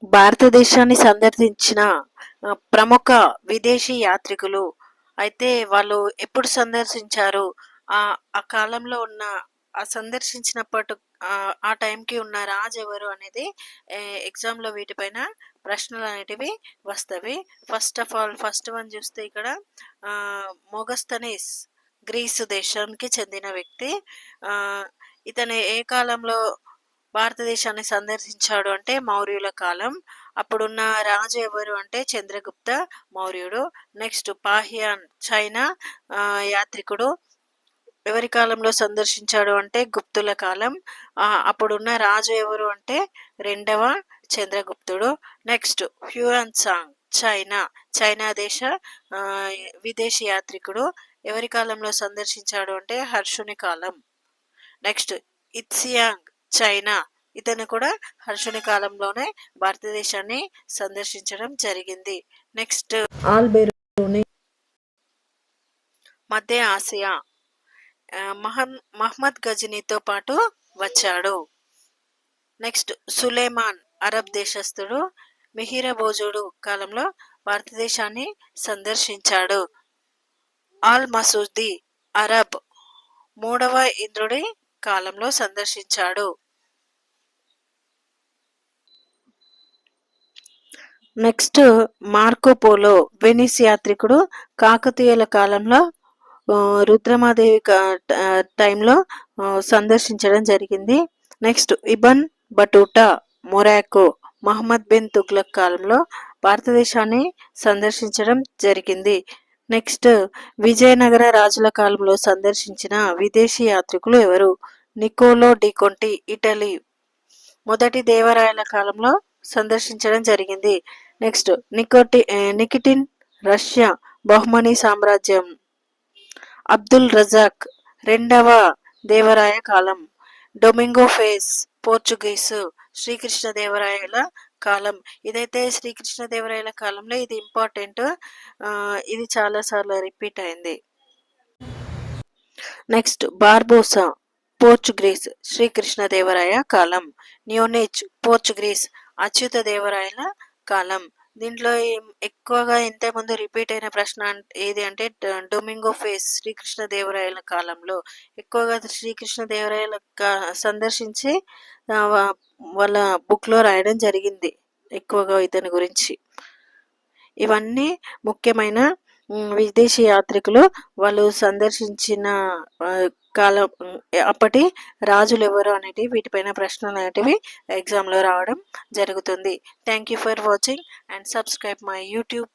భారతదేశాన్ని సందర్శించిన ప్రముఖ విదేశీ యాత్రికులు. అయితే వాళ్ళు ఎప్పుడు సందర్శించారు? ఆ కాలంలో ఉన్న సందర్శించినప్పటి ఆ టైంకి ఉన్న రాజు ఎవరు అనేది ఎగ్జామ్‌లో వీటిపైన ప్రశ్నలనేటివి వస్తవి. First of all first one చూస్తే ఇక్కడ మొగస్తనీస్ గ్రీసు దేశానికి చెందిన వ్యక్తి. ఆహ్, ఇతను ఏ కాలంలో భారతదేశాన్ని సందర్శించాడు అంటే మౌర్యుల కాలం. అప్పుడున్న రాజు ఎవరు అంటే చంద్రగుప్త మౌర్యుడు. నెక్స్ట్ పాహియాన్ చైనా యాత్రికుడు. ఎవరి కాలంలో సందర్శించాడు అంటే గుప్తుల కాలం. అప్పుడున్న రాజు ఎవరు అంటే రెండవ చంద్రగుప్తుడు. Next Hiuen Tsang China, China దేశ విదేశీ యాత్రికుడు. ఎవరి కాలంలో సందర్శించాడు అంటే హర్షుని కాలం. నెక్స్ట్ ఇత్సియాంగ్ చైనా, ఇతను కూడా హర్షుని కాలంలోనే భారతదేశాన్ని సందర్శించడం జరిగింది. నెక్స్ట్ ఆల్బెరూని మధ్య ఆసియా మహమ్మద్ గజనీతో పాటు వచ్చాడు. నెక్స్ట్ సులేమాన్ అరబ్ దేశస్థుడు మిహిరబోజుడు కాలంలో భారతదేశాన్ని సందర్శించాడు. ఆల్ మసూది అరబ్ మూడవ ఇంద్రుడి కాలంలో సందర్శించాడు. నెక్స్ట్ మార్కోపోలో వెనిస్ యాత్రికుడు కాకతీయుల కాలంలో రుద్రమాదేవి టైంలో సందర్శించడం జరిగింది. Next Ibn Battuta Morocco Muhammad bin Tughlaq కాలంలో భారతదేశాన్ని సందర్శించడం జరిగింది. నెక్స్ట్ విజయనగర రాజుల కాలంలో సందర్శించిన విదేశీ యాత్రికులు ఎవరు? నికోలో డికొంటి ఇటలీ మొదటి దేవరాయల కాలంలో సందర్శించడం జరిగింది. నెక్స్ట్ నికిటిన్ రష్యా బహుమనీ సామ్రాజ్యం. అబ్దుల్ రజాక్ రెండవ దేవరాయ కాలం. డొమింగో ఫేస్ పోర్చుగీసు శ్రీకృష్ణదేవరాయల కాలం. ఇదైతే శ్రీకృష్ణదేవరాయల కాలంలో ఇది ఇంపార్టెంట్, ఇది చాలాసార్లు రిపీట్ అయింది. నెక్స్ట్ బార్బోసా పోర్చుగీస్ శ్రీకృష్ణదేవరాయ కాలం. న్యూనిచ్ పోర్చుగీస్ అచ్యుత దేవరాయల కాలం. దీంట్లో ఎక్కువగా ఇంతకుముందు రిపీట్ అయిన ప్రశ్న ఏది అంటే డొమింగో ఫేస్ శ్రీకృష్ణదేవరాయల కాలంలో ఎక్కువగా శ్రీకృష్ణదేవరాయల సందర్శించి వాళ్ళ బుక్లో రాయడం జరిగింది ఎక్కువగా ఇతని గురించి. ఇవన్నీ ముఖ్యమైన విదేశీ యాత్రికులు వాళ్ళు సందర్శించిన కాలం అప్పటి రాజులు ఎవరు అనేటివి వీటిపైన ప్రశ్నలు అనేటివి ఎగ్జామ్లో రావడం జరుగుతుంది. Thank you for watching and subscribe my YouTube